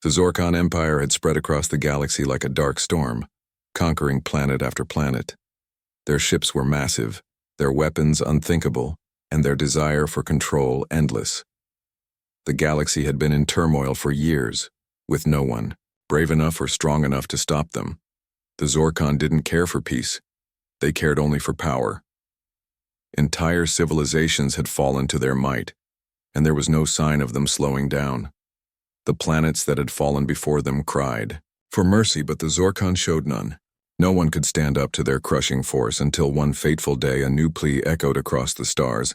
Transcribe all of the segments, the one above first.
The Zorkon Empire had spread across the galaxy like a dark storm, conquering planet after planet. Their ships were massive, their weapons unthinkable, and their desire for control endless. The galaxy had been in turmoil for years, with no one brave enough or strong enough to stop them. The Zorkon didn't care for peace. They cared only for power. Entire civilizations had fallen to their might, and there was no sign of them slowing down. The planets that had fallen before them cried for mercy, but the Zorkon showed none. No one could stand up to their crushing force until one fateful day a new plea echoed across the stars.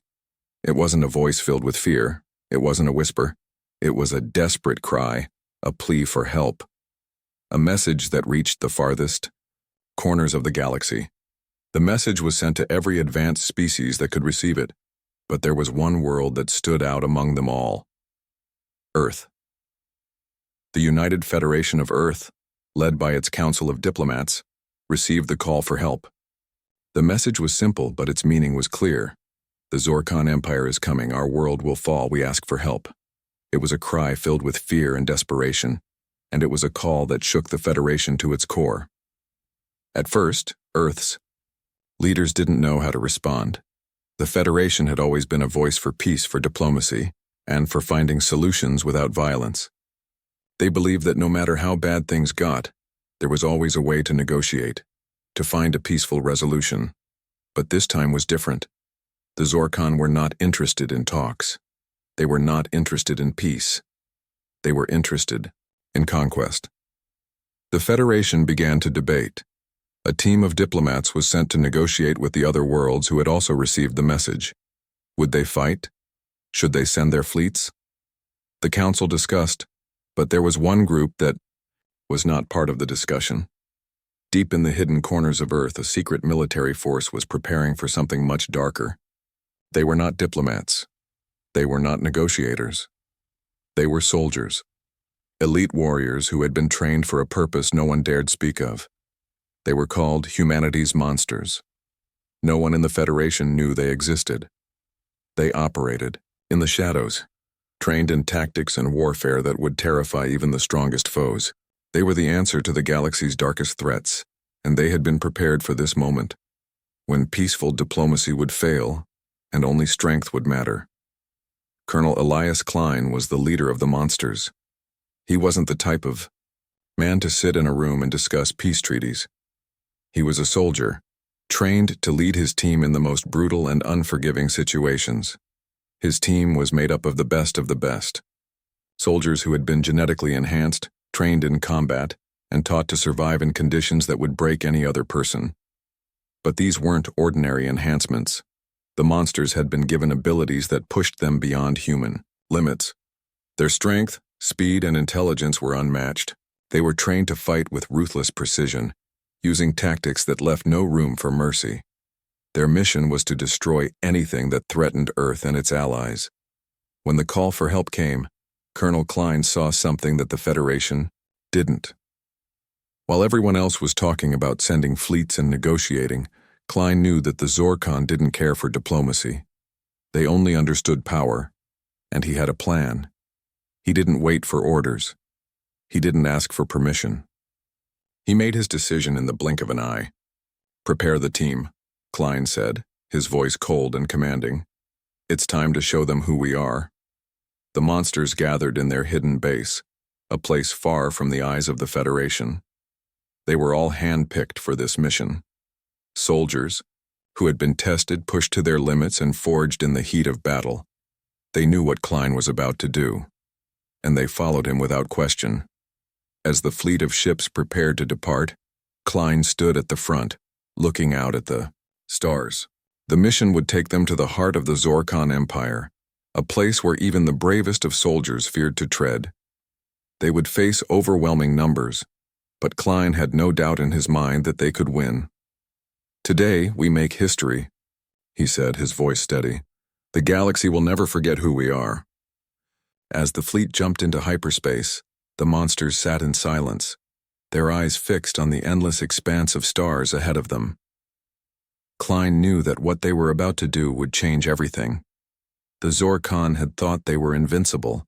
It wasn't a voice filled with fear. It wasn't a whisper. It was a desperate cry, a plea for help. A message that reached the farthest corners of the galaxy. The message was sent to every advanced species that could receive it, but there was one world that stood out among them all. Earth. The United Federation of Earth, led by its Council of Diplomats, received the call for help. The message was simple, but its meaning was clear. The Zorkon Empire is coming, our world will fall, we ask for help. It was a cry filled with fear and desperation, and it was a call that shook the Federation to its core. At first, Earth's leaders didn't know how to respond. The Federation had always been a voice for peace, for diplomacy, and for finding solutions without violence. They believed that no matter how bad things got, there was always a way to negotiate, to find a peaceful resolution. But this time was different. The Zorkon were not interested in talks. They were not interested in peace. They were interested in conquest. The Federation began to debate. A team of diplomats was sent to negotiate with the other worlds who had also received the message. Would they fight? Should they send their fleets? The council discussed, but there was one group that was not part of the discussion. Deep in the hidden corners of Earth, a secret military force was preparing for something much darker. They were not diplomats. They were not negotiators. They were soldiers. Elite warriors who had been trained for a purpose no one dared speak of. They were called humanity's monsters. No one in the Federation knew they existed. They operated in the shadows, trained in tactics and warfare that would terrify even the strongest foes. They were the answer to the galaxy's darkest threats, and they had been prepared for this moment, when peaceful diplomacy would fail and only strength would matter. Colonel Elias Klein was the leader of the monsters. He wasn't the type of man to sit in a room and discuss peace treaties. He was a soldier, trained to lead his team in the most brutal and unforgiving situations. His team was made up of the best, soldiers who had been genetically enhanced, trained in combat, and taught to survive in conditions that would break any other person. But these weren't ordinary enhancements. The monsters had been given abilities that pushed them beyond human limits. Their strength, speed, and intelligence were unmatched. They were trained to fight with ruthless precision, using tactics that left no room for mercy. Their mission was to destroy anything that threatened Earth and its allies. When the call for help came, Colonel Klein saw something that the Federation didn't. While everyone else was talking about sending fleets and negotiating, Klein knew that the Zorkon didn't care for diplomacy. They only understood power, and he had a plan. He didn't wait for orders. He didn't ask for permission. He made his decision in the blink of an eye. "Prepare the team," Klein said, his voice cold and commanding. "It's time to show them who we are." The monsters gathered in their hidden base, a place far from the eyes of the Federation. They were all hand-picked for this mission. Soldiers, who had been tested, pushed to their limits, and forged in the heat of battle. They knew what Klein was about to do, and they followed him without question. As the fleet of ships prepared to depart, Klein stood at the front, looking out at the stars. The mission would take them to the heart of the Zorkon Empire, a place where even the bravest of soldiers feared to tread. They would face overwhelming numbers, but Klein had no doubt in his mind that they could win. "Today, we make history," he said, his voice steady. "The galaxy will never forget who we are." As the fleet jumped into hyperspace, the monsters sat in silence, their eyes fixed on the endless expanse of stars ahead of them. Klein knew that what they were about to do would change everything. The Zorkon had thought they were invincible,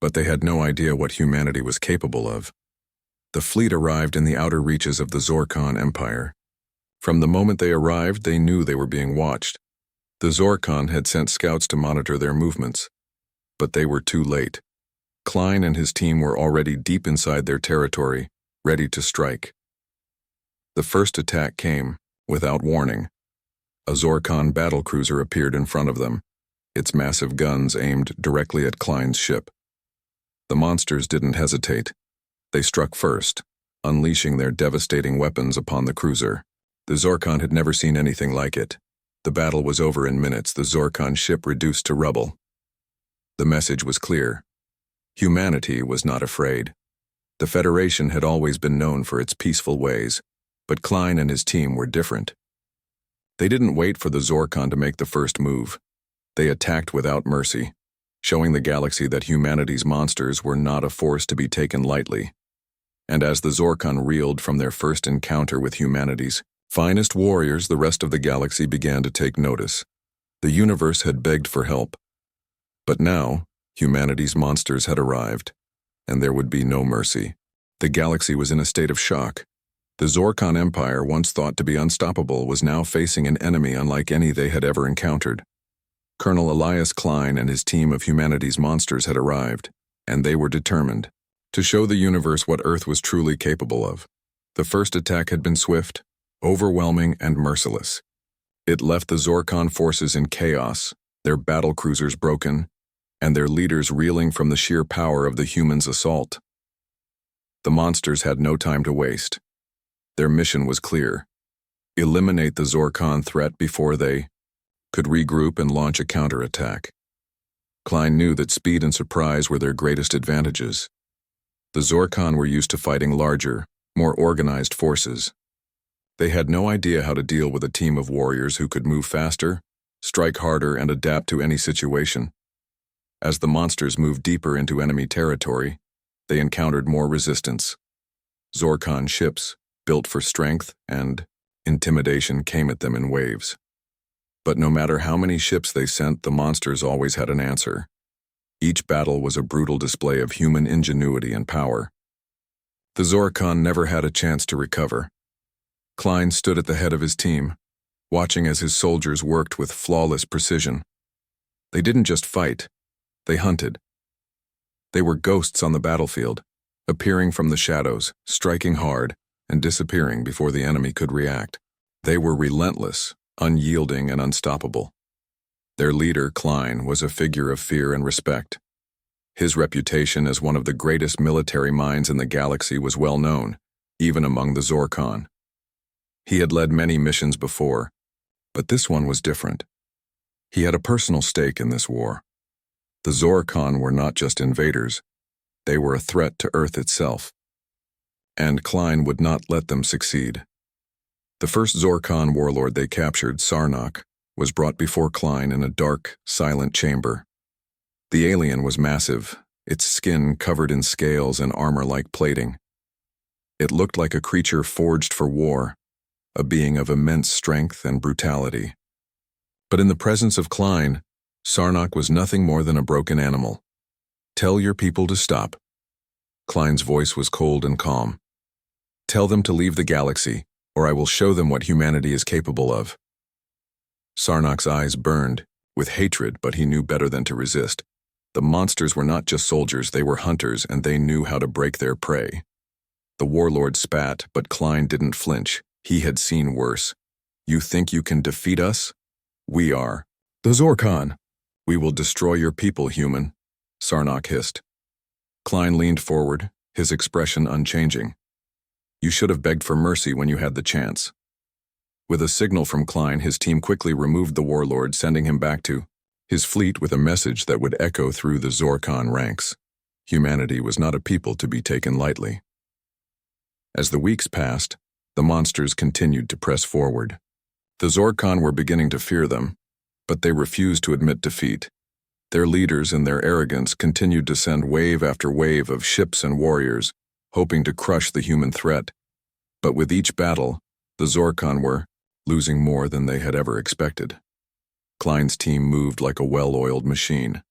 but they had no idea what humanity was capable of. The fleet arrived in the outer reaches of the Zorkon Empire. From the moment they arrived, they knew they were being watched. The Zorkon had sent scouts to monitor their movements, but they were too late. Klein and his team were already deep inside their territory, ready to strike. The first attack came, without warning. A Zorkon battlecruiser appeared in front of them, its massive guns aimed directly at Klein's ship. The monsters didn't hesitate. They struck first, unleashing their devastating weapons upon the cruiser. The Zorkon had never seen anything like it. The battle was over in minutes, the Zorkon ship reduced to rubble. The message was clear. Humanity was not afraid. The Federation had always been known for its peaceful ways, but Klein and his team were different. They didn't wait for the Zorkon to make the first move. They attacked without mercy, showing the galaxy that humanity's monsters were not a force to be taken lightly. And as the Zorkon reeled from their first encounter with humanity's finest warriors, the rest of the galaxy began to take notice. The universe had begged for help. But now, humanity's monsters had arrived, and there would be no mercy. The galaxy was in a state of shock. The Zorkon Empire, once thought to be unstoppable, was now facing an enemy unlike any they had ever encountered. Colonel Elias Klein and his team of humanity's monsters had arrived, and they were determined to show the universe what Earth was truly capable of. The first attack had been swift, overwhelming, and merciless. It left the Zorkon forces in chaos, their battlecruisers broken, and their leaders reeling from the sheer power of the humans' assault. The monsters had no time to waste. Their mission was clear: eliminate the Zorkon threat before they could regroup and launch a counterattack. Klein knew that speed and surprise were their greatest advantages. The Zorkon were used to fighting larger, more organized forces. They had no idea how to deal with a team of warriors who could move faster, strike harder, and adapt to any situation. As the monsters moved deeper into enemy territory, they encountered more resistance. Zorkon ships, built for strength and intimidation, came at them in waves. But no matter how many ships they sent, the monsters always had an answer. Each battle was a brutal display of human ingenuity and power. The Zorkon never had a chance to recover. Klein stood at the head of his team, watching as his soldiers worked with flawless precision. They didn't just fight, they hunted. They were ghosts on the battlefield, appearing from the shadows, striking hard, and disappearing before the enemy could react. They were relentless, unyielding, and unstoppable. Their leader, Klein, was a figure of fear and respect. His reputation as one of the greatest military minds in the galaxy was well known, even among the Zorkon. He had led many missions before, but this one was different. He had a personal stake in this war. The Zorkon were not just invaders, they were a threat to Earth itself. And Klein would not let them succeed. The first Zorkon warlord they captured, Sarnok, was brought before Klein in a dark, silent chamber. The alien was massive, its skin covered in scales and armor-like plating. It looked like a creature forged for war, a being of immense strength and brutality. But in the presence of Klein, Sarnok was nothing more than a broken animal. "Tell your people to stop." Klein's voice was cold and calm. "Tell them to leave the galaxy, or I will show them what humanity is capable of." Sarnok's eyes burned with hatred, but he knew better than to resist. The monsters were not just soldiers, they were hunters, and they knew how to break their prey. The warlord spat, but Klein didn't flinch. He had seen worse. "You think you can defeat us? We are the Zorkon. We will destroy your people, human," Sarnok hissed. Klein leaned forward, his expression unchanging. "You should have begged for mercy when you had the chance." With a signal from Klein, his team quickly removed the warlord, sending him back to his fleet with a message that would echo through the Zorkon ranks. Humanity was not a people to be taken lightly. As the weeks passed, the monsters continued to press forward. The Zorkon were beginning to fear them, but they refused to admit defeat. Their leaders, in their arrogance, continued to send wave after wave of ships and warriors, hoping to crush the human threat. But with each battle, the Zorkon were losing more than they had ever expected. Klein's team moved like a well-oiled machine.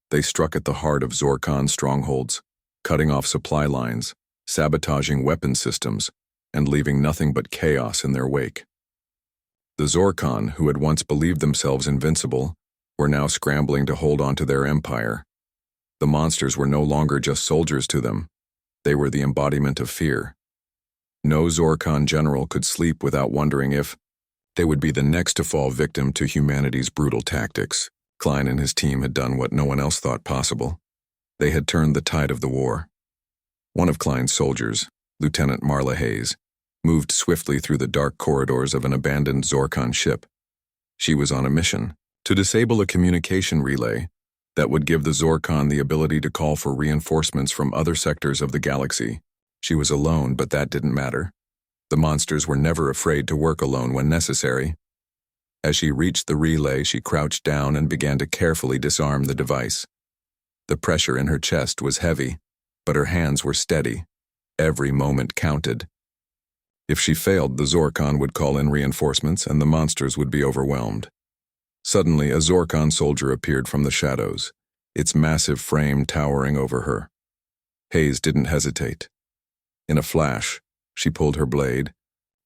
They struck at the heart of Zorkon's strongholds, cutting off supply lines, sabotaging weapon systems, and leaving nothing but chaos in their wake. The Zorkon, who had once believed themselves invincible, were now scrambling to hold on to their empire. The monsters were no longer just soldiers to them. They were the embodiment of fear. No Zorkon general could sleep without wondering if they would be the next to fall victim to humanity's brutal tactics. Klein and his team had done what no one else thought possible. They had turned the tide of the war. One of Klein's soldiers, Lieutenant Marla Hayes, moved swiftly through the dark corridors of an abandoned Zorkon ship. She was on a mission to disable a communication relay that would give the Zorkon the ability to call for reinforcements from other sectors of the galaxy. She was alone, but that didn't matter. The monsters were never afraid to work alone when necessary. As she reached the relay, she crouched down and began to carefully disarm the device. The pressure in her chest was heavy, but her hands were steady. Every moment counted. If she failed, the Zorkon would call in reinforcements and the monsters would be overwhelmed. Suddenly, a Zorkon soldier appeared from the shadows, its massive frame towering over her. Hayes didn't hesitate. In a flash, she pulled her blade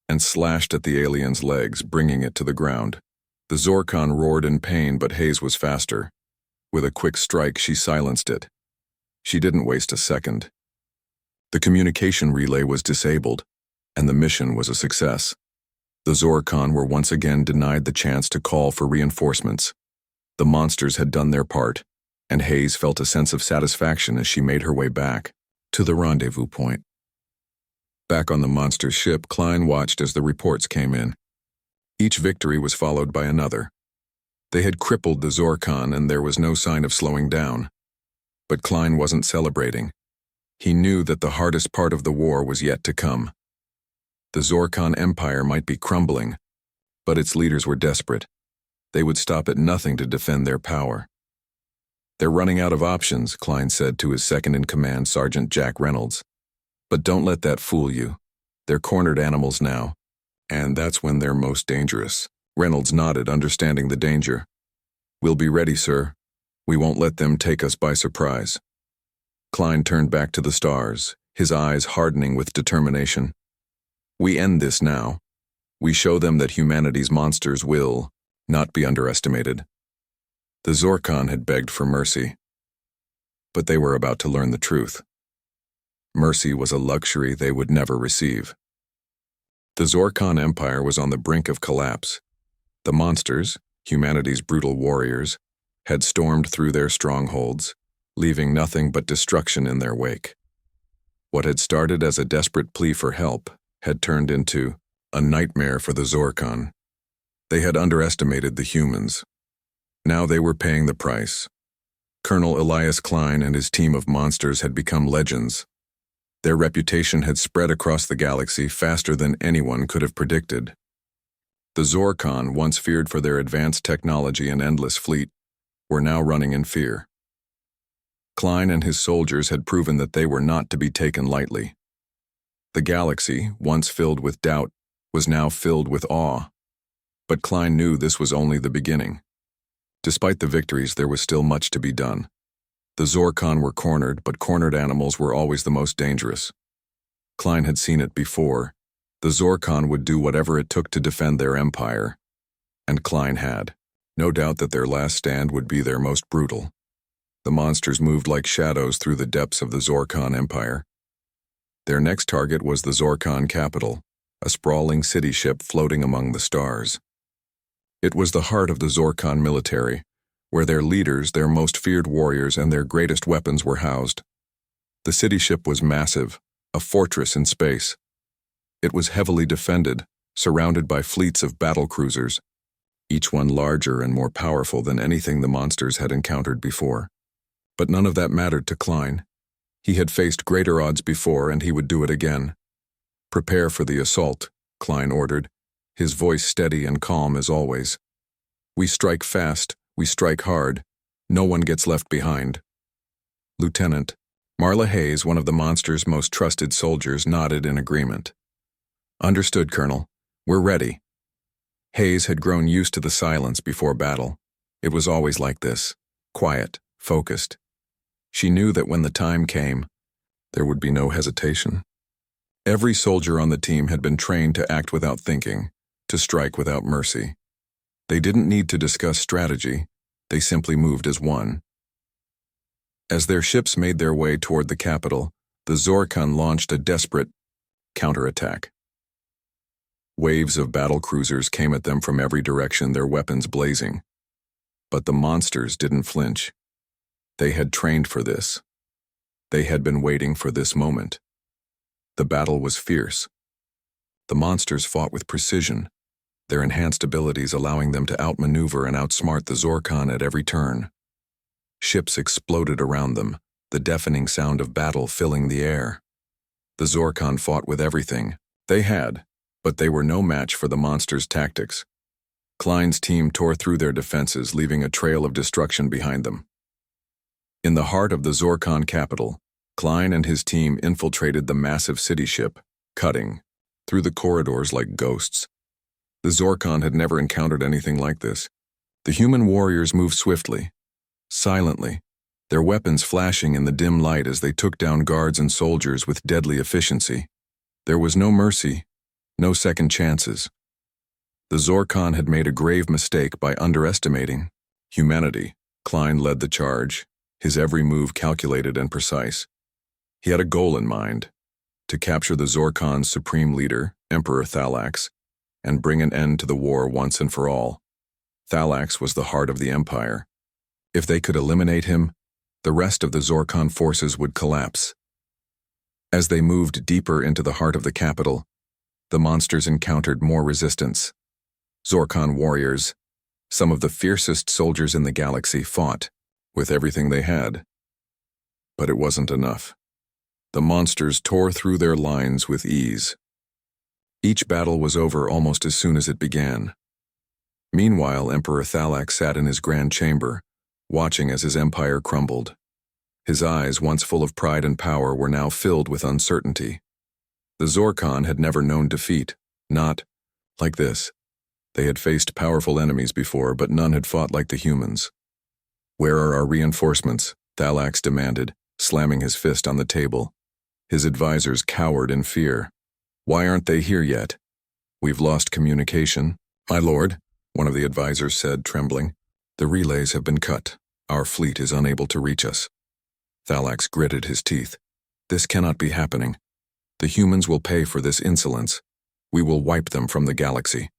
and slashed at the alien's legs, bringing it to the ground. The Zorkon roared in pain, but Hayes was faster. With a quick strike, she silenced it. She didn't waste a second. The communication relay was disabled, and the mission was a success. The Zorkon were once again denied the chance to call for reinforcements. The monsters had done their part, and Hayes felt a sense of satisfaction as she made her way back to the rendezvous point. Back on the monster's ship, Klein watched as the reports came in. Each victory was followed by another. They had crippled the Zorkon, and there was no sign of slowing down. But Klein wasn't celebrating. He knew that the hardest part of the war was yet to come. The Zorkon Empire might be crumbling, but its leaders were desperate. They would stop at nothing to defend their power. "They're running out of options," Klein said to his second-in-command, Sergeant Jack Reynolds. "But don't let that fool you. They're cornered animals now, and that's when they're most dangerous." Reynolds nodded, understanding the danger. "We'll be ready, sir. We won't let them take us by surprise." Klein turned back to the stars, his eyes hardening with determination. "We end this now. We show them that humanity's monsters will not be underestimated." The Zorkon had begged for mercy, but they were about to learn the truth. Mercy was a luxury they would never receive. The Zorkon Empire was on the brink of collapse. The monsters, humanity's brutal warriors, had stormed through their strongholds, leaving nothing but destruction in their wake. What had started as a desperate plea for help had turned into a nightmare for the Zorkon. They had underestimated the humans. Now they were paying the price. Colonel Elias Klein and his team of monsters had become legends. Their reputation had spread across the galaxy faster than anyone could have predicted. The Zorkon, once feared for their advanced technology and endless fleet, were now running in fear. Klein and his soldiers had proven that they were not to be taken lightly. The galaxy, once filled with doubt, was now filled with awe. But Klein knew this was only the beginning. Despite the victories, there was still much to be done. The Zorkon were cornered, but cornered animals were always the most dangerous. Klein had seen it before. The Zorkon would do whatever it took to defend their empire. And Klein had. No doubt that their last stand would be their most brutal. The monsters moved like shadows through the depths of the Zorkon Empire. Their next target was the Zorkon capital, a sprawling city ship floating among the stars. It was the heart of the Zorkon military, where their leaders, their most feared warriors, and their greatest weapons were housed. The city ship was massive, a fortress in space. It was heavily defended, surrounded by fleets of battle cruisers, each one larger and more powerful than anything the monsters had encountered before. But none of that mattered to Klein. He had faced greater odds before, and he would do it again. "Prepare for the assault," Klein ordered, his voice steady and calm as always. "We strike fast, we strike hard. No one gets left behind." Lieutenant Marla Hayes, one of the monster's most trusted soldiers, nodded in agreement. "Understood, Colonel. We're ready." Hayes had grown used to the silence before battle. It was always like this, quiet, focused. She knew that when the time came, there would be no hesitation. Every soldier on the team had been trained to act without thinking, to strike without mercy. They didn't need to discuss strategy, they simply moved as one. As their ships made their way toward the capital, the Zorkon launched a desperate counterattack. Waves of battle cruisers came at them from every direction, their weapons blazing. But the monsters didn't flinch. They had trained for this. They had been waiting for this moment. The battle was fierce. The monsters fought with precision, their enhanced abilities allowing them to outmaneuver and outsmart the Zorkon at every turn. Ships exploded around them, the deafening sound of battle filling the air. The Zorkon fought with everything they had, but they were no match for the monsters' tactics. Klein's team tore through their defenses, leaving a trail of destruction behind them. In the heart of the Zorkon capital, Klein and his team infiltrated the massive city ship, cutting through the corridors like ghosts. The Zorkon had never encountered anything like this. The human warriors moved swiftly, silently, their weapons flashing in the dim light as they took down guards and soldiers with deadly efficiency. There was no mercy, no second chances. The Zorkon had made a grave mistake by underestimating humanity. Klein led the charge, his every move calculated and precise. He had a goal in mind, to capture the Zorkon's supreme leader, Emperor Thalax, and bring an end to the war once and for all. Thalax was the heart of the empire. If they could eliminate him, the rest of the Zorkon forces would collapse. As they moved deeper into the heart of the capital, the monsters encountered more resistance. Zorkon warriors, some of the fiercest soldiers in the galaxy, fought with everything they had. But it wasn't enough. The monsters tore through their lines with ease. Each battle was over almost as soon as it began. Meanwhile, Emperor Thalax sat in his grand chamber, watching as his empire crumbled. His eyes, once full of pride and power, were now filled with uncertainty. The Zorkon had never known defeat, not like this. They had faced powerful enemies before, but none had fought like the humans. "Where are our reinforcements?" Thalax demanded, slamming his fist on the table. His advisors cowered in fear. "Why aren't they here yet?" "We've lost communication." "My lord," one of the advisors said, trembling. "The relays have been cut. Our fleet is unable to reach us." Thalax gritted his teeth. "This cannot be happening. The humans will pay for this insolence. We will wipe them from the galaxy."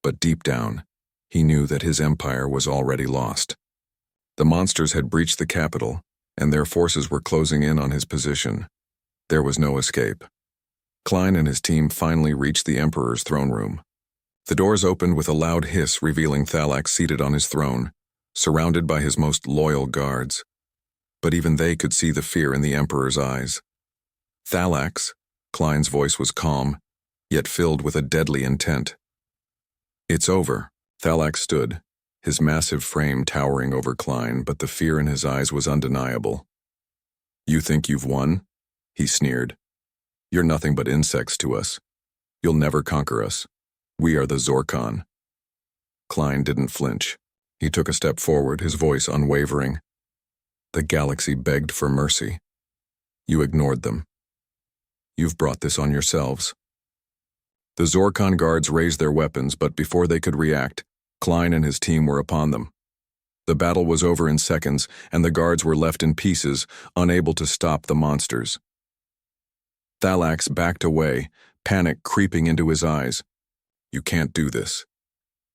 But deep down, he knew that his empire was already lost. The monsters had breached the capital, and their forces were closing in on his position. There was no escape. Klein and his team finally reached the Emperor's throne room. The doors opened with a loud hiss, revealing Thalax seated on his throne, surrounded by his most loyal guards. But even they could see the fear in the Emperor's eyes. "Thalax," Klein's voice was calm, yet filled with a deadly intent. "It's over." Thalax stood, his massive frame towering over Klein, but the fear in his eyes was undeniable. "You think you've won?" he sneered. "You're nothing but insects to us. You'll never conquer us. We are the Zorkon." Klein didn't flinch. He took a step forward, his voice unwavering. "The galaxy begged for mercy. You ignored them. You've brought this on yourselves." The Zorkon guards raised their weapons, but before they could react, Klein and his team were upon them. The battle was over in seconds, and the guards were left in pieces, unable to stop the monsters. Thalax backed away, panic creeping into his eyes. "You can't do this.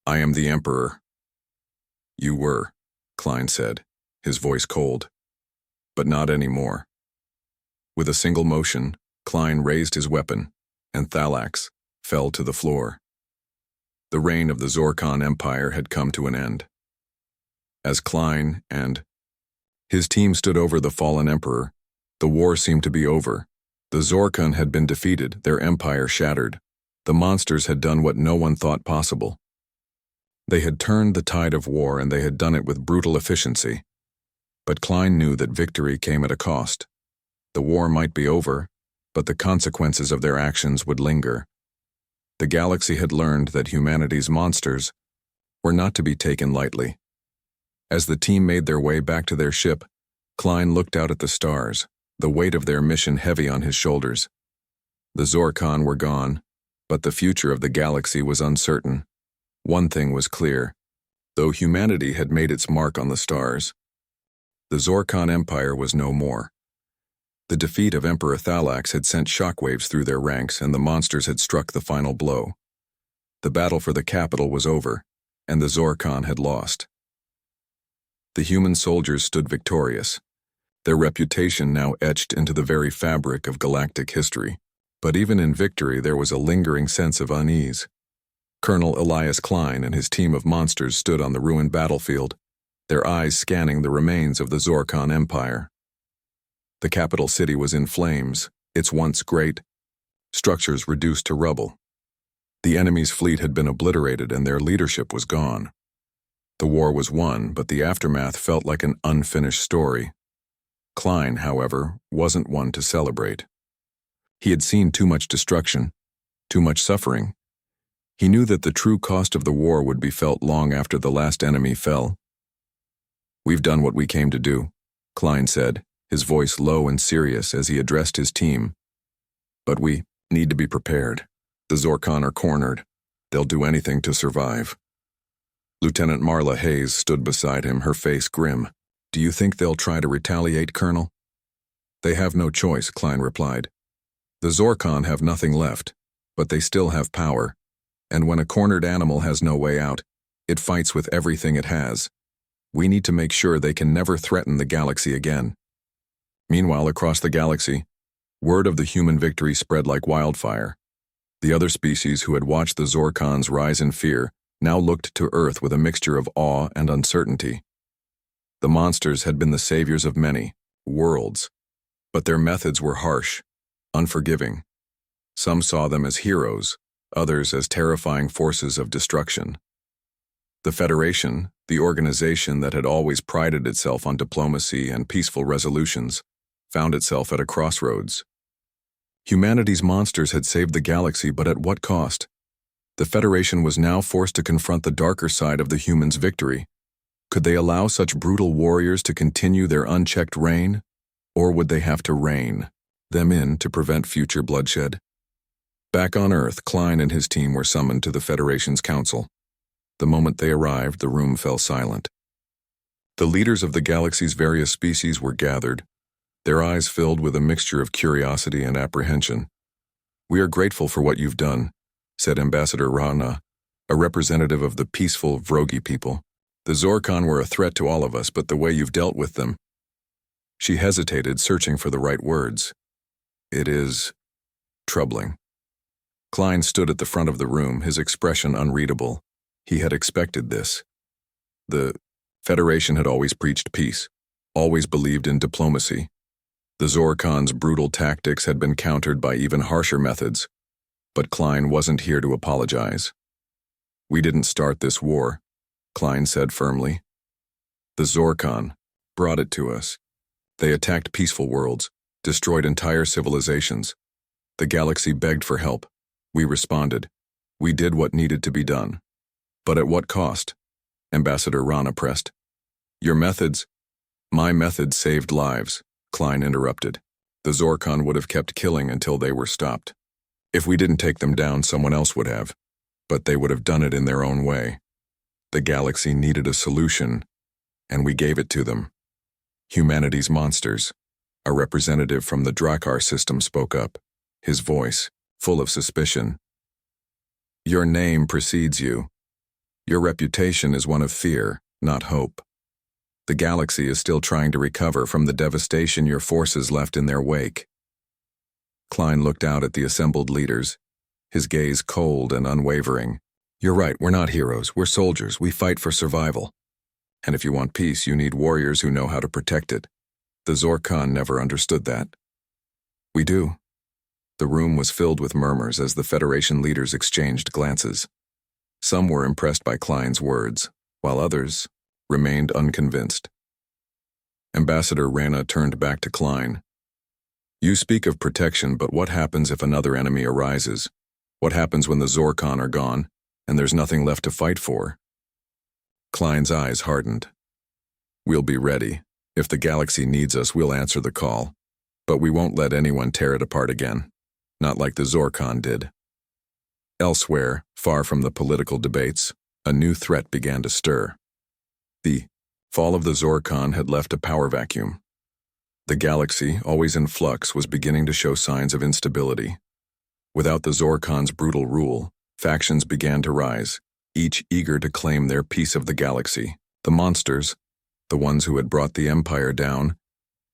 I am the Emperor." "You were," Klein said, his voice cold. "But not anymore." With a single motion, Klein raised his weapon, and Thalax fell to the floor. The reign of the Zorkon Empire had come to an end. As Klein and his team stood over the fallen Emperor, the war seemed to be over. The Zorkon had been defeated, their empire shattered. The monsters had done what no one thought possible. They had turned the tide of war, and they had done it with brutal efficiency. But Klein knew that victory came at a cost. The war might be over, but the consequences of their actions would linger. The galaxy had learned that humanity's monsters were not to be taken lightly. As the team made their way back to their ship, Klein looked out at the stars, the weight of their mission heavy on his shoulders. The Zorkon were gone, but the future of the galaxy was uncertain. One thing was clear. Though humanity had made its mark on the stars, the Zorkon Empire was no more. The defeat of Emperor Thalax had sent shockwaves through their ranks, and the monsters had struck the final blow. The battle for the capital was over, and the Zorkon had lost. The human soldiers stood victorious, their reputation now etched into the very fabric of galactic history. But even in victory there was a lingering sense of unease. Colonel Elias Klein and his team of monsters stood on the ruined battlefield, their eyes scanning the remains of the Zorkon Empire. The capital city was in flames, its once great structures reduced to rubble. The enemy's fleet had been obliterated and their leadership was gone. The war was won, but the aftermath felt like an unfinished story. Klein, however, wasn't one to celebrate. He had seen too much destruction, too much suffering. He knew that the true cost of the war would be felt long after the last enemy fell. "We've done what we came to do," Klein said, his voice low and serious as he addressed his team. "But we need to be prepared. The Zorkon are cornered. They'll do anything to survive." Lieutenant Marla Hayes stood beside him, her face grim. "Do you think they'll try to retaliate, Colonel?" "They have no choice," Klein replied. "The Zorkon have nothing left, but they still have power, and when a cornered animal has no way out, it fights with everything it has. We need to make sure they can never threaten the galaxy again." Meanwhile, across the galaxy, word of the human victory spread like wildfire. The other species who had watched the Zorkons rise in fear now looked to Earth with a mixture of awe and uncertainty. The monsters had been the saviors of many worlds, but their methods were harsh, unforgiving. Some saw them as heroes, others as terrifying forces of destruction. The Federation, the organization that had always prided itself on diplomacy and peaceful resolutions, found itself at a crossroads. Humanity's monsters had saved the galaxy, but at what cost? The Federation was now forced to confront the darker side of the humans' victory. Could they allow such brutal warriors to continue their unchecked reign? Or would they have to rein them in to prevent future bloodshed? Back on Earth, Klein and his team were summoned to the Federation's council. The moment they arrived, the room fell silent. The leaders of the galaxy's various species were gathered, their eyes filled with a mixture of curiosity and apprehension. "We are grateful for what you've done," said Ambassador Rana, a representative of the peaceful Vrogi people. "The Zorkon were a threat to all of us, but the way you've dealt with them—" She hesitated, searching for the right words. "It is troubling." Klein stood at the front of the room, his expression unreadable. He had expected this. The Federation had always preached peace, always believed in diplomacy. The Zorkon's brutal tactics had been countered by even harsher methods, but Klein wasn't here to apologize. "We didn't start this war," Klein said firmly. "The Zorkon brought it to us. They attacked peaceful worlds, destroyed entire civilizations. The galaxy begged for help. We responded. We did what needed to be done. But at what cost?" Ambassador Rana pressed. "Your methods—" "My methods saved lives," Klein interrupted. "The Zorkon would have kept killing until they were stopped. If we didn't take them down, someone else would have, but they would have done it in their own way. The galaxy needed a solution, and we gave it to them. Humanity's monsters." A representative from the Drakkar system spoke up, his voice full of suspicion. "Your name precedes you. Your reputation is one of fear, not hope. The galaxy is still trying to recover from the devastation your forces left in their wake." Klein looked out at the assembled leaders, his gaze cold and unwavering. "You're right, we're not heroes, we're soldiers, we fight for survival. And if you want peace, you need warriors who know how to protect it. The Zorkon never understood that." "We do." The room was filled with murmurs as the Federation leaders exchanged glances. Some were impressed by Klein's words, while others remained unconvinced. Ambassador Rana turned back to Klein. "You speak of protection, but what happens if another enemy arises? What happens when the Zorkon are gone, and there's nothing left to fight for?" Klein's eyes hardened. We'll be ready. If the galaxy needs us, we'll answer the call. But we won't let anyone tear it apart again. Not like the Zorkon did. Elsewhere, far from the political debates, a new threat began to stir. The fall of the Zorkon had left a power vacuum. The galaxy, always in flux, was beginning to show signs of instability. Without the Zorkon's brutal rule, factions began to rise, each eager to claim their piece of the galaxy. The monsters, the ones who had brought the Empire down,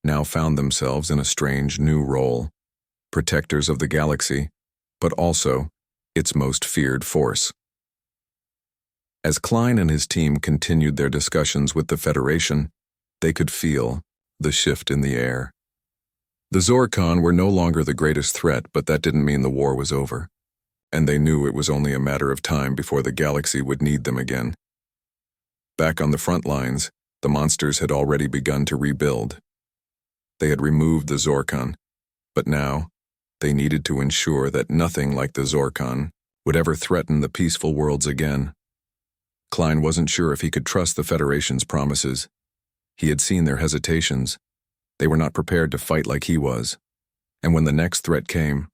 now found themselves in a strange new role, protectors of the galaxy, but also its most feared force. As Klein and his team continued their discussions with the Federation, they could feel the shift in the air. The Zorkon were no longer the greatest threat, but that didn't mean the war was over, and they knew it was only a matter of time before the galaxy would need them again. Back on the front lines, the monsters had already begun to rebuild. They had removed the Zorkon, but now they needed to ensure that nothing like the Zorkon would ever threaten the peaceful worlds again. Klein wasn't sure if he could trust the Federation's promises. He had seen their hesitations. They were not prepared to fight like he was. And when the next threat came,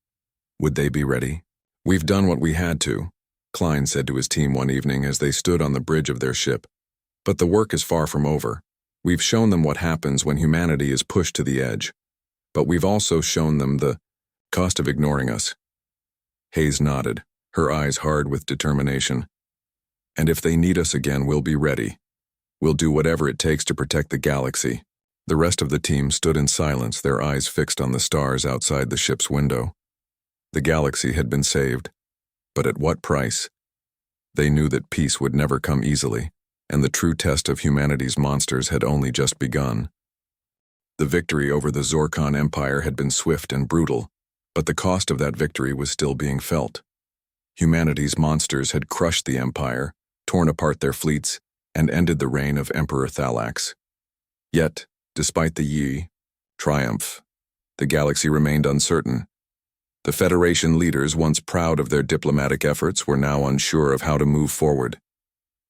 would they be ready? "We've done what we had to," Klein said to his team one evening as they stood on the bridge of their ship. "But the work is far from over. We've shown them what happens when humanity is pushed to the edge. But we've also shown them the cost of ignoring us." Hayes nodded, her eyes hard with determination. "And if they need us again, we'll be ready. We'll do whatever it takes to protect the galaxy." The rest of the team stood in silence, their eyes fixed on the stars outside the ship's window. The galaxy had been saved, but at what price? They knew that peace would never come easily, and the true test of humanity's monsters had only just begun. The victory over the Zorkon Empire had been swift and brutal, but the cost of that victory was still being felt. Humanity's monsters had crushed the Empire, torn apart their fleets, and ended the reign of Emperor Thalax. Yet, despite the triumph, the galaxy remained uncertain. The Federation leaders, once proud of their diplomatic efforts, were now unsure of how to move forward.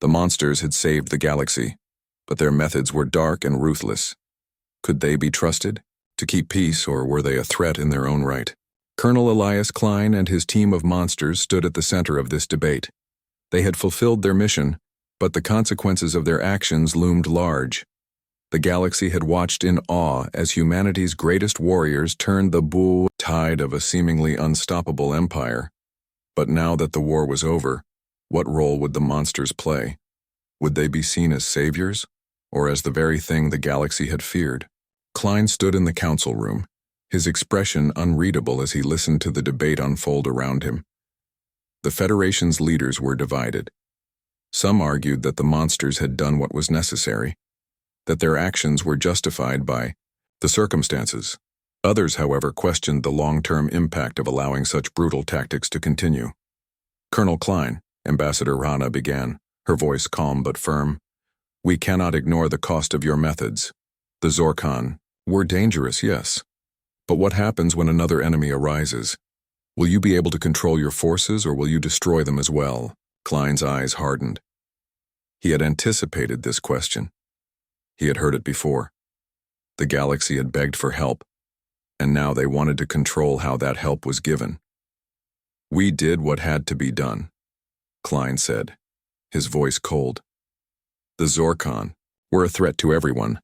The monsters had saved the galaxy, but their methods were dark and ruthless. Could they be trusted to keep peace, or were they a threat in their own right? Colonel Elias Klein and his team of monsters stood at the center of this debate. They had fulfilled their mission, but the consequences of their actions loomed large. The galaxy had watched in awe as humanity's greatest warriors turned the bull tide of a seemingly unstoppable empire. But now that the war was over, what role would the monsters play? Would they be seen as saviors, or as the very thing the galaxy had feared? Klein stood in the council room, his expression unreadable as he listened to the debate unfold around him. The Federation's leaders were divided. Some argued that the monsters had done what was necessary, that their actions were justified by the circumstances. Others, however, questioned the long-term impact of allowing such brutal tactics to continue. "Colonel Klein," Ambassador Rana began, her voice calm but firm, "we cannot ignore the cost of your methods. The Zorkon were dangerous, yes. But what happens when another enemy arises? Will you be able to control your forces, or will you destroy them as well?" Klein's eyes hardened. He had anticipated this question. He had heard it before. The galaxy had begged for help, and now they wanted to control how that help was given. "We did what had to be done," Klein said, his voice cold. "The Zorkon were a threat to everyone.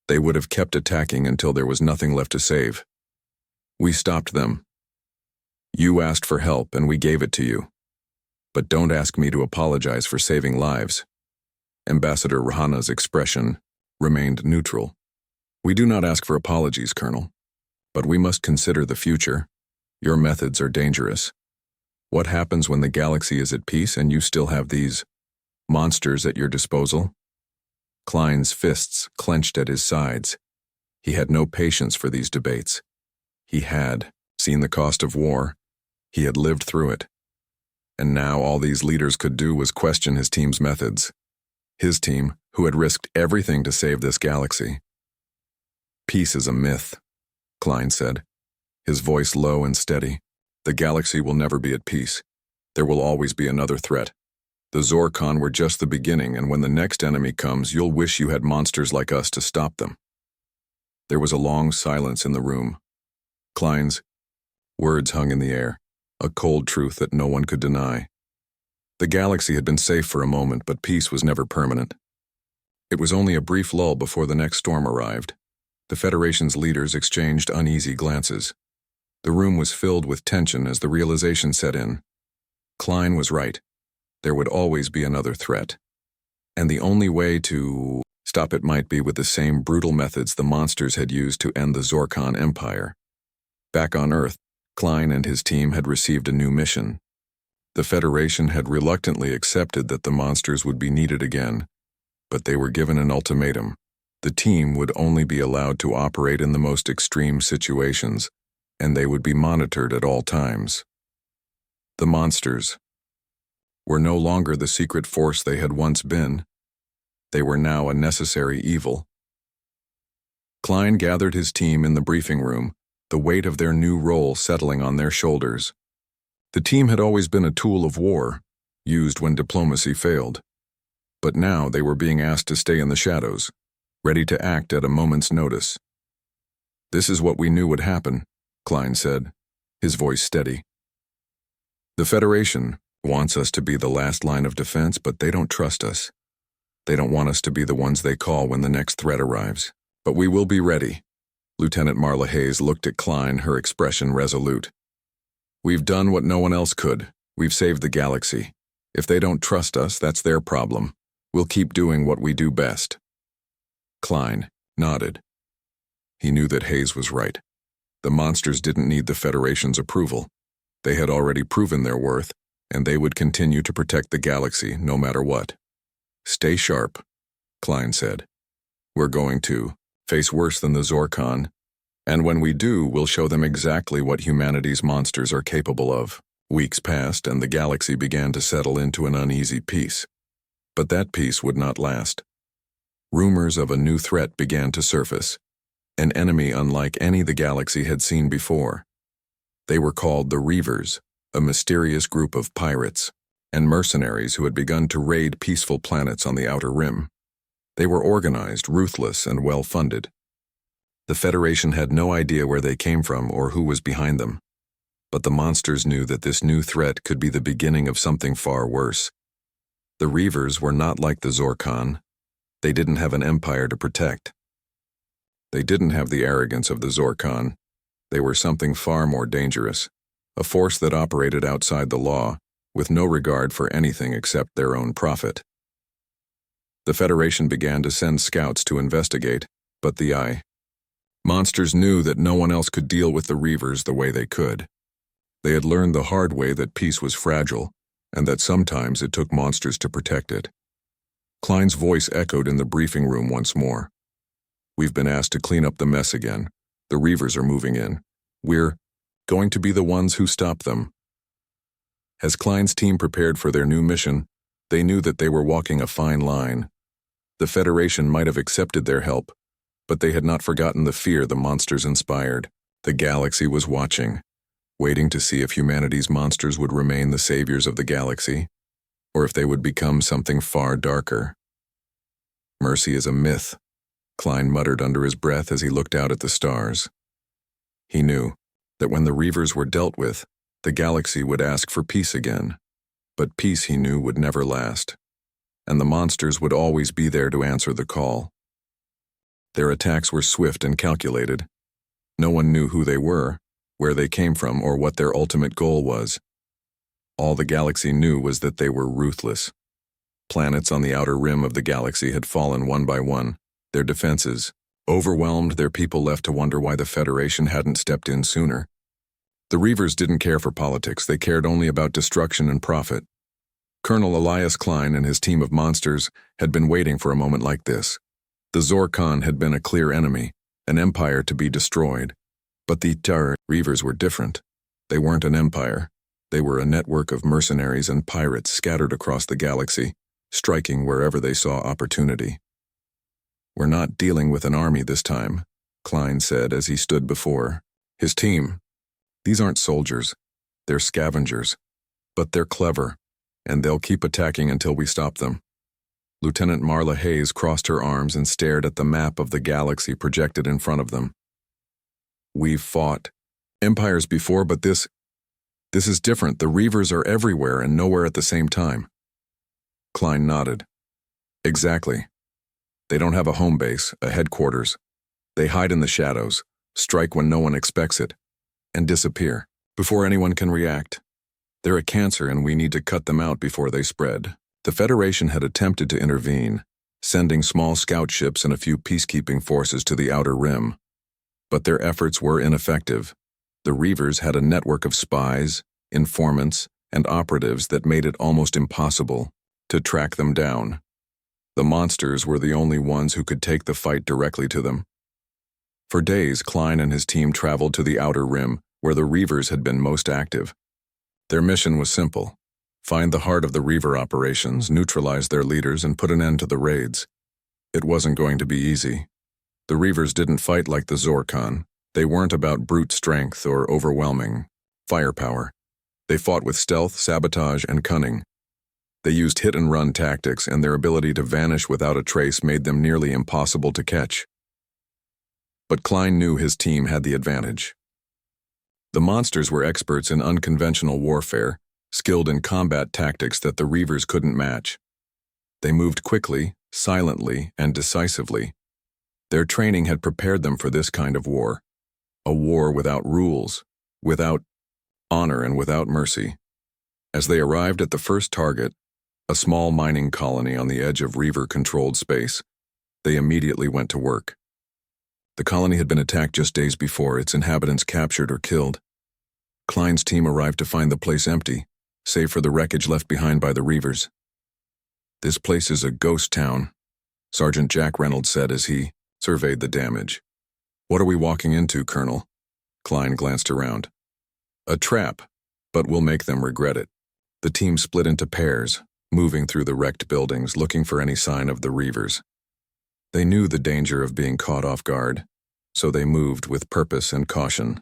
They would have kept attacking until there was nothing left to save. We stopped them. You asked for help, and we gave it to you. But don't ask me to apologize for saving lives." Ambassador Rahana's expression remained neutral. "We do not ask for apologies, Colonel. But we must consider the future. Your methods are dangerous. What happens when the galaxy is at peace and you still have these monsters at your disposal?" Klein's fists clenched at his sides. He had no patience for these debates. He had seen the cost of war. He had lived through it. And now all these leaders could do was question his team's methods. His team, who had risked everything to save this galaxy. "Peace is a myth," Klein said, his voice low and steady. "The galaxy will never be at peace. There will always be another threat. The Zorkon were just the beginning, and when the next enemy comes, you'll wish you had monsters like us to stop them. There was a long silence in the room. Klein's words hung in the air, a cold truth that no one could deny. The galaxy had been safe for a moment, but peace was never permanent. It was only a brief lull before the next storm arrived. The Federation's leaders exchanged uneasy glances. The room was filled with tension as the realization set in. Klein was right. There would always be another threat. And the only way to stop it might be with the same brutal methods the monsters had used to end the Zorkon Empire. Back on Earth, Klein and his team had received a new mission. The Federation had reluctantly accepted that the monsters would be needed again, but they were given an ultimatum. The team would only be allowed to operate in the most extreme situations, and they would be monitored at all times. The monsters were no longer the secret force they had once been. They were now a necessary evil. Klein gathered his team in the briefing room, the weight of their new role settling on their shoulders. The team had always been a tool of war, used when diplomacy failed. But now they were being asked to stay in the shadows, ready to act at a moment's notice. "This is what we knew would happen," Klein said, his voice steady. "The Federation wants us to be the last line of defense, but they don't trust us. They don't want us to be the ones they call when the next threat arrives. But we will be ready." Lieutenant Marla Hayes looked at Klein, her expression resolute. "We've done what no one else could. We've saved the galaxy. If they don't trust us, that's their problem. We'll keep doing what we do best." Klein nodded. He knew that Hayes was right. The monsters didn't need the Federation's approval. They had already proven their worth, and they would continue to protect the galaxy no matter what. "Stay sharp," Klein said. "We're going to face worse than the Zorkon, and when we do, we'll show them exactly what humanity's monsters are capable of." Weeks passed, and the galaxy began to settle into an uneasy peace. But that peace would not last. Rumors of a new threat began to surface, an enemy unlike any the galaxy had seen before. They were called the Reavers, a mysterious group of pirates and mercenaries who had begun to raid peaceful planets on the Outer Rim. They were organized, ruthless, and well-funded. The Federation had no idea where they came from or who was behind them, but the monsters knew that this new threat could be the beginning of something far worse. The Reavers were not like the Zorkon. They didn't have an empire to protect. They didn't have the arrogance of the Zorkon. They were something far more dangerous, a force that operated outside the law, with no regard for anything except their own profit. The Federation began to send scouts to investigate, but the monsters knew that no one else could deal with the Reavers the way they could. They had learned the hard way that peace was fragile, and that sometimes it took monsters to protect it. Klein's voice echoed in the briefing room once more. "We've been asked to clean up the mess again. The Reavers are moving in. We're going to be the ones who stop them." As Klein's team prepared for their new mission, they knew that they were walking a fine line. The Federation might have accepted their help, but they had not forgotten the fear the monsters inspired. The galaxy was watching, waiting to see if humanity's monsters would remain the saviors of the galaxy, or if they would become something far darker. "Mercy is a myth," Klein muttered under his breath as he looked out at the stars. He knew that when the Reavers were dealt with, the galaxy would ask for peace again. But peace, he knew, would never last, and the monsters would always be there to answer the call. Their attacks were swift and calculated. No one knew who they were, where they came from, or what their ultimate goal was. All the galaxy knew was that they were ruthless. Planets on the outer rim of the galaxy had fallen one by one, their defenses overwhelmed, their people left to wonder why the Federation hadn't stepped in sooner. The Reavers didn't care for politics, they cared only about destruction and profit. Colonel Elias Klein and his team of monsters had been waiting for a moment like this. The Zorkon had been a clear enemy, an empire to be destroyed. But the Reavers were different. They weren't an empire. They were a network of mercenaries and pirates scattered across the galaxy, striking wherever they saw opportunity. "We're not dealing with an army this time," Klein said as he stood before his team. "These aren't soldiers. They're scavengers. But they're clever. and they'll keep attacking until we stop them. Lieutenant Marla Hayes crossed her arms and stared at the map of the galaxy projected in front of them. We've fought empires before, but this is different. The Reavers are everywhere and nowhere at the same time. Klein nodded. Exactly. They don't have a home base, a headquarters. They hide in the shadows, strike when no one expects it, and disappear before anyone can react. They're a cancer and we need to cut them out before they spread. The Federation had attempted to intervene, sending small scout ships and a few peacekeeping forces to the outer rim. But their efforts were ineffective. The Reavers had a network of spies, informants, and operatives that made it almost impossible to track them down. The monsters were the only ones who could take the fight directly to them. For days, Klein and his team traveled to the outer rim, where the Reavers had been most active. Their mission was simple: find the heart of the Reaver operations, neutralize their leaders, and put an end to the raids. It wasn't going to be easy. The Reavers didn't fight like the Zorkon. They weren't about brute strength or overwhelming firepower. They fought with stealth, sabotage, and cunning. They used hit-and-run tactics, and their ability to vanish without a trace made them nearly impossible to catch. But Klein knew his team had the advantage. The monsters were experts in unconventional warfare, skilled in combat tactics that the Reavers couldn't match. They moved quickly, silently, and decisively. Their training had prepared them for this kind of war. A war without rules, without honor, and without mercy. As they arrived at the first target, a small mining colony on the edge of Reaver-controlled space, they immediately went to work. The colony had been attacked just days before, its inhabitants captured or killed. Klein's team arrived to find the place empty, save for the wreckage left behind by the Reavers. "This place is a ghost town," Sergeant Jack Reynolds said as he surveyed the damage. "What are we walking into, Colonel?" Klein glanced around. "A trap, but we'll make them regret it." The team split into pairs, moving through the wrecked buildings, looking for any sign of the Reavers. They knew the danger of being caught off guard, so they moved with purpose and caution.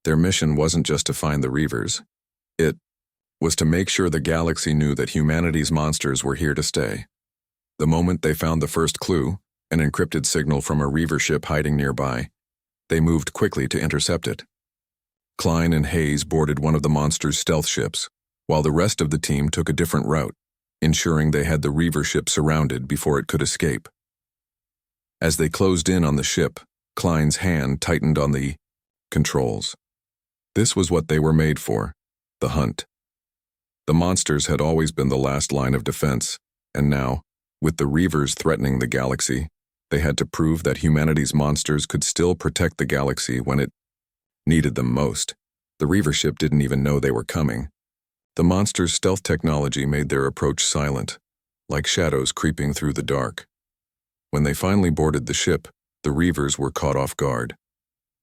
Their mission wasn't just to find the Reavers. It was to make sure the galaxy knew that humanity's monsters were here to stay. The moment they found the first clue, an encrypted signal from a Reaver ship hiding nearby, they moved quickly to intercept it. Klein and Hayes boarded one of the monsters' stealth ships, while the rest of the team took a different route, ensuring they had the Reaver ship surrounded before it could escape. As they closed in on the ship, Klein's hand tightened on the controls. This was what they were made for: the hunt. The monsters had always been the last line of defense, and now, with the Reavers threatening the galaxy, they had to prove that humanity's monsters could still protect the galaxy when it needed them most. The Reaver ship didn't even know they were coming. The monsters' stealth technology made their approach silent, like shadows creeping through the dark. When they finally boarded the ship, the Reavers were caught off guard.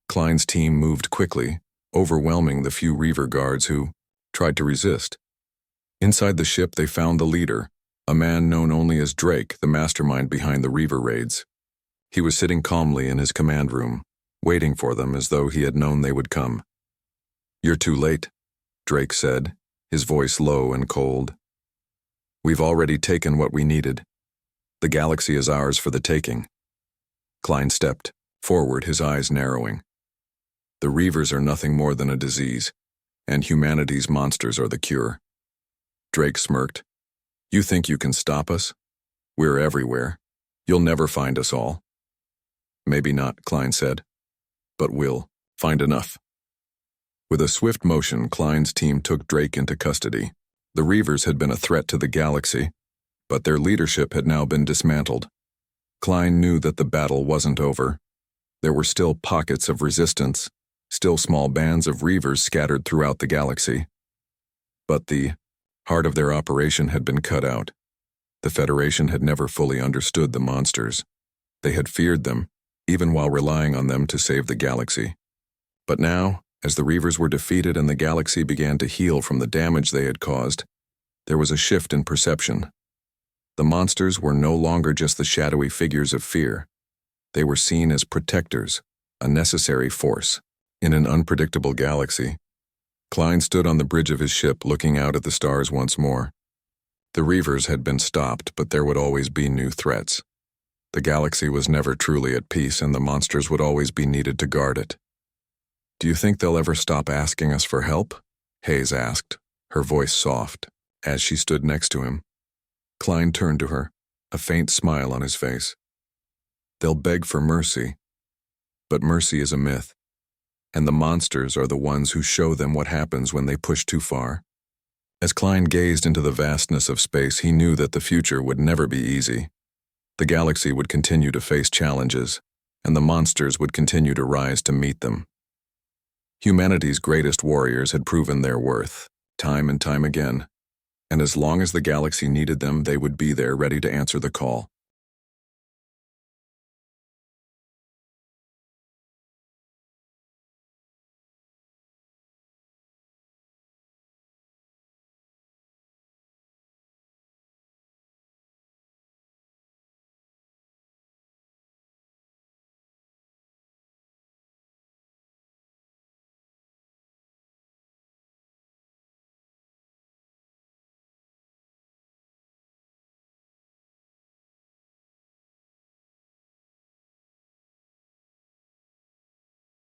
Klein's team moved quickly, overwhelming the few Reaver guards who tried to resist. Inside the ship, they found the leader, a man known only as Drake, the mastermind behind the Reaver raids. He was sitting calmly in his command room, waiting for them as though he had known they would come. "You're too late," Drake said, his voice low and cold. "We've already taken what we needed. The galaxy is ours for the taking." Klein stepped forward, his eyes narrowing. "The Reavers are nothing more than a disease, and humanity's monsters are the cure." Drake smirked. "You think you can stop us? We're everywhere. You'll never find us all." "Maybe not," Klein said, "but we'll find enough." With a swift motion, Klein's team took Drake into custody. The Reavers had been a threat to the galaxy, but their leadership had now been dismantled. Klein knew that the battle wasn't over. There were still pockets of resistance, still small bands of Reavers scattered throughout the galaxy. But the heart of their operation had been cut out. The Federation had never fully understood the monsters. They had feared them, even while relying on them to save the galaxy. But now, as the Reavers were defeated and the galaxy began to heal from the damage they had caused, there was a shift in perception. The monsters were no longer just the shadowy figures of fear. They were seen as protectors, a necessary force. In an unpredictable galaxy, Klein stood on the bridge of his ship looking out at the stars once more. The Reavers had been stopped, but there would always be new threats. The galaxy was never truly at peace, and the monsters would always be needed to guard it. "Do you think they'll ever stop asking us for help?" Hayes asked, her voice soft, as she stood next to him. Klein turned to her, a faint smile on his face. "They'll beg for mercy, but mercy is a myth, and the monsters are the ones who show them what happens when they push too far." As Klein gazed into the vastness of space, he knew that the future would never be easy. The galaxy would continue to face challenges, and the monsters would continue to rise to meet them. Humanity's greatest warriors had proven their worth, time and time again, and as long as the galaxy needed them, they would be there ready to answer the call.